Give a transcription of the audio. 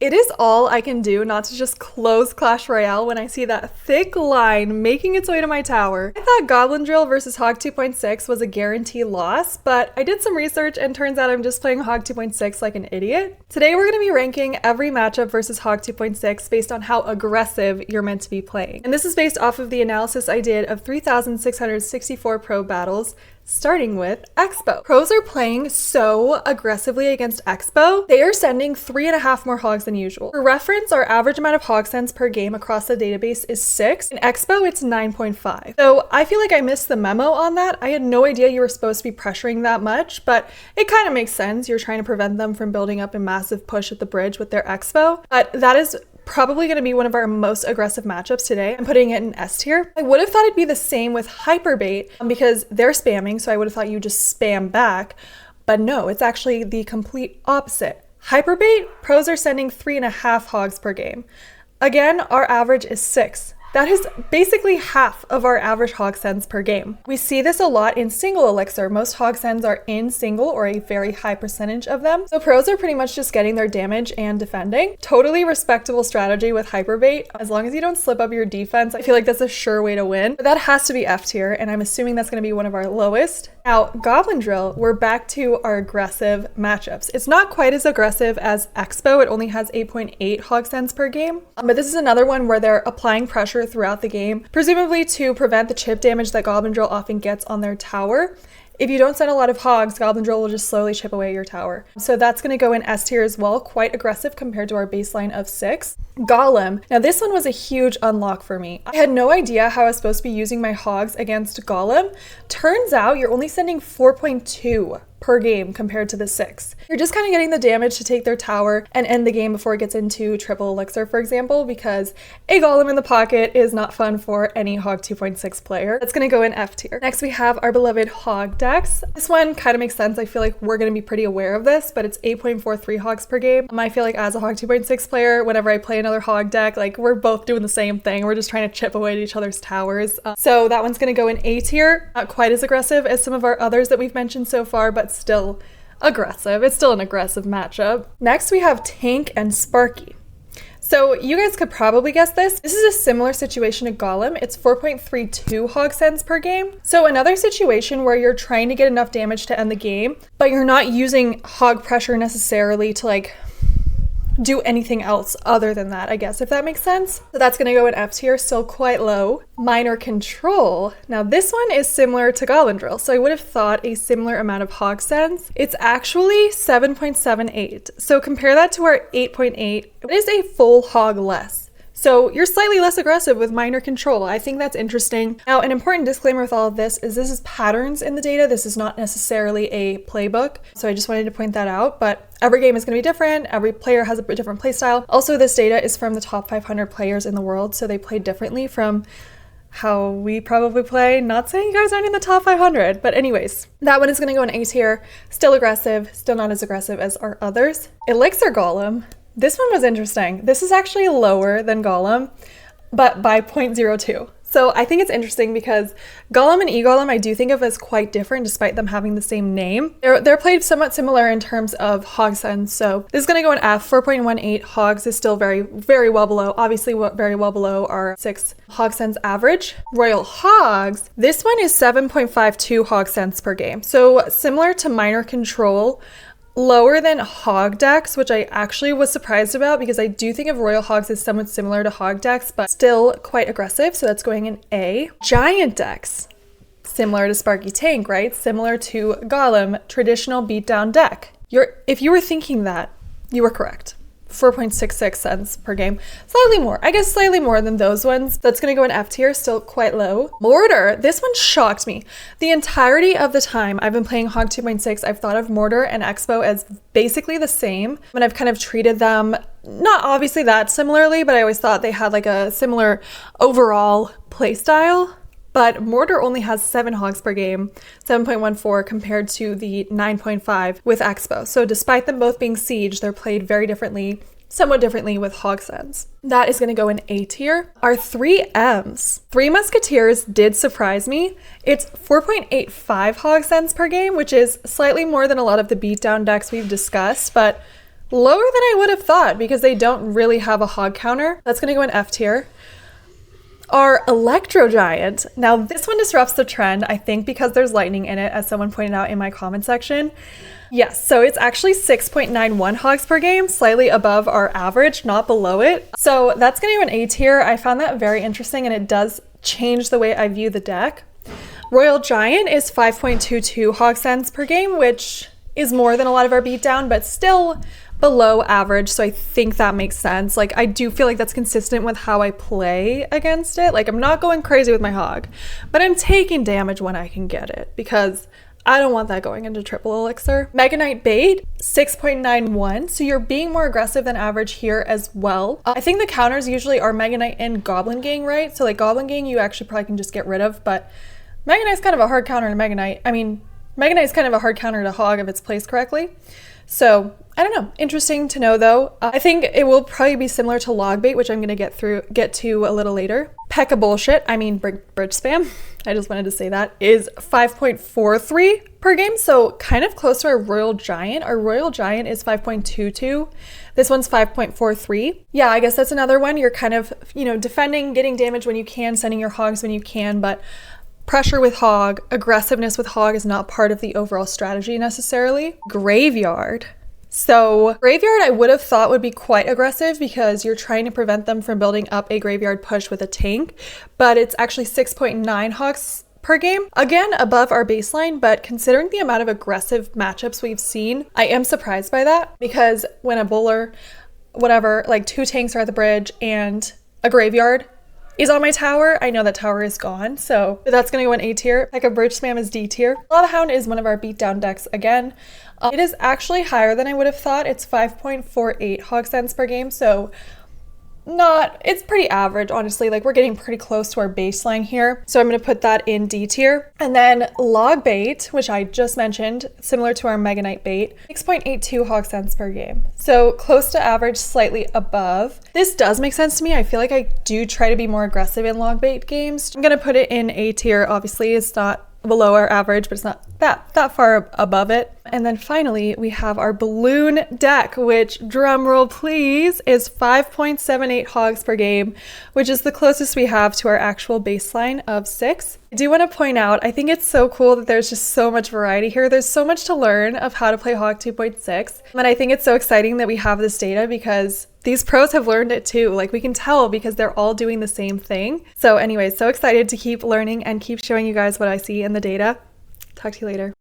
It is all I can do not to just close Clash Royale when I see that thick line making its way to my tower. I thought Goblin Drill versus Hog 2.6 was a guarantee loss, but I did some research and turns out I'm just playing Hog 2.6 like an idiot. Today we're going to be ranking every matchup versus Hog 2.6 based on how aggressive you're meant to be playing. And this is based off of the analysis I did of 3,664 pro battles, starting with Expo. Pros are playing so aggressively against Expo, they are sending 3.5 more hogs than usual. For reference, our average amount of hog sends per game across the database is 6. In Expo, it's 9.5. So I feel like I missed the memo on that. I had no idea you were supposed to be pressuring that much, but it kind of makes sense. You're trying to prevent them from building up a massive push at the bridge with their Expo, but that is probably going to be one of our most aggressive matchups today. I'm putting it in S tier. I would have thought it'd be the same with Hyperbait because they're spamming, so I would have thought you just spam back. But no, it's actually the complete opposite. Hyperbait, pros are sending 3.5 hogs per game. Again, our average is 6. That is basically half of our average hog sends per game. We see this a lot in single Elixir. Most hog sends are in single or a very high percentage of them. So pros are pretty much just getting their damage and defending. Totally respectable strategy with Hyperbait. As long as you don't slip up your defense, I feel like that's a sure way to win. But that has to be F tier, and I'm assuming that's going to be one of our lowest. Now, Goblin Drill, we're back to our aggressive matchups. It's not quite as aggressive as Expo. It only has 8.8 hog sends per game. But this is another one where they're applying pressure throughout the game, presumably to prevent the chip damage that Goblin Drill often gets on their tower. If you don't send a lot of hogs, Goblin Drill will just slowly chip away your tower. So that's going to go in S tier as well, quite aggressive compared to our baseline of 6. Golem. Now this one was a huge unlock for me. I had no idea how I was supposed to be using my hogs against Golem. Turns out you're only sending 4.2 per game compared to the 6. You're just kind of getting the damage to take their tower and end the game before it gets into triple Elixir, for example, because a Golem in the pocket is not fun for any Hog 2.6 player. That's going to go in F tier. Next we have our beloved Hog decks. This one kind of makes sense. I feel like we're going to be pretty aware of this, but it's 8.43 hogs per game. I feel like as a Hog 2.6 player, whenever I play another Hog deck, like we're both doing the same thing. We're just trying to chip away at each other's towers. So that one's going to go in A tier. Not quite as aggressive as some of our others that we've mentioned so far, but still aggressive. It's still an aggressive matchup. Next we have Tank and Sparky. So you guys could probably guess this. This is a similar situation to Golem. It's 4.32 hog sends per game. So another situation where you're trying to get enough damage to end the game, but you're not using hog pressure necessarily to like do anything else other than that, I guess, if that makes sense. So that's gonna go in F tier, still quite low. Minor Control. Now this one is similar to Goblin Drill, so I would have thought a similar amount of hog sends. It's actually 7.78. So compare that to our 8.8. It is a full hog less. So you're slightly less aggressive with Minor Control. I think that's interesting. Now, an important disclaimer with all of this is patterns in the data. This is not necessarily a playbook. So I just wanted to point that out, but every game is going to be different. Every player has a different play style. Also, this data is from the top 500 players in the world, so they play differently from how we probably play. Not saying you guys aren't in the top 500, but anyways, that one is going to go in A tier. Still aggressive, still not as aggressive as our others. Elixir Golem. This one was interesting. This is actually lower than Golem, but by 0.02. So I think it's interesting because Golem and E-Golem I do think of as quite different despite them having the same name. They're played somewhat similar in terms of hog sends. So this is going to go in F. 4.18 hogs is still very, very well below. Obviously very well below our 6 hog sends average. Royal Hogs. This one is 7.52 hog sends per game. So similar to Minor Control, lower than hog decks, which I actually was surprised about because I do think of Royal Hogs as somewhat similar to hog decks, but still quite aggressive. So that's going in A. Giant decks. Similar to Sparky Tank, right? Similar to Golem, traditional beatdown deck. If you were thinking that, you were correct. 4.66 cents per game. Slightly more. I guess slightly more than those ones. That's going to go in F tier, still quite low. Mortar. This one shocked me. The entirety of the time I've been playing Hog 2.6, I've thought of Mortar and Expo as basically the same. And I've kind of treated them, not obviously that similarly, but I always thought they had like a similar overall play style. But Mortar only has 7 hogs per game, 7.14 compared to the 9.5 with Expo. So despite them both being siege, they're played very differently, somewhat differently with hog sends. That is going to go in A tier. Our 3 M's. 3 Musketeers did surprise me. It's 4.85 hog sends per game, which is slightly more than a lot of the beatdown decks we've discussed, but lower than I would have thought because they don't really have a hog counter. That's gonna go in F tier. Our Electro Giant. Now this one disrupts the trend, I think because there's lightning in it, as someone pointed out in my comment section. Yes, so it's actually 6.91 hogs per game, slightly above our average, not below it. So that's gonna go in A tier. I found that very interesting and it does change the way I view the deck. Royal Giant is 5.22 hog cents per game, which is more than a lot of our beatdown, but still below average, so I think that makes sense. Like, I do feel like that's consistent with how I play against it. Like, I'm not going crazy with my hog, but I'm taking damage when I can get it because I don't want that going into triple elixir. Mega Knight bait, 6.91, so you're being more aggressive than average here as well. I think the counters usually are Mega Knight and Goblin Gang, right? So like Goblin Gang you actually probably can just get rid of, but Mega Knight's kind of a hard counter to Mega Knight. I mean, Mega Knight's kind of a hard counter to hog if it's placed correctly. So I don't know, interesting to know though. I think it will probably be similar to log bait, which I'm gonna get to a little later. Pekka bullshit, I mean bridge spam, I just wanted to say that, is 5.43 per game, so kind of close to our Royal Giant. Our Royal Giant is 5.22. This one's 5.43. Yeah, I guess that's another one. You're kind of, you know, defending, getting damage when you can, sending your hogs when you can, but pressure with hog, aggressiveness with hog is not part of the overall strategy necessarily. Graveyard. So Graveyard I would have thought would be quite aggressive because you're trying to prevent them from building up a Graveyard push with a tank, but it's actually 6.9 hogs per game. Again, above our baseline, but considering the amount of aggressive matchups we've seen, I am surprised by that because when a bowler, whatever, like 2 tanks are at the bridge and a Graveyard is on my tower, I know that tower is gone, so that's gonna go in A tier. Like a bridge spam is D tier. Lava Hound is one of our beatdown decks again. It is actually higher than I would have thought. It's 5.48 hog cents per game, so it's pretty average, honestly. Like, we're getting pretty close to our baseline here. So I'm gonna put that in D tier. And then log bait, which I just mentioned, similar to our Mega Knight bait, 6.82 hog cents per game. So close to average, slightly above. This does make sense to me. I feel like I do try to be more aggressive in log bait games. I'm gonna put it in A tier. Obviously, it's not below our average, but it's not that far above it. And then finally, we have our balloon deck, which, drum roll please, is 5.78 hogs per game, which is the closest we have to our actual baseline of 6. I do want to point out, I think it's so cool that there's just so much variety here. There's so much to learn of how to play Hog 2.6. And I think it's so exciting that we have this data because these pros have learned it too. Like, we can tell because they're all doing the same thing. So anyways, so excited to keep learning and keep showing you guys what I see in the data. Talk to you later.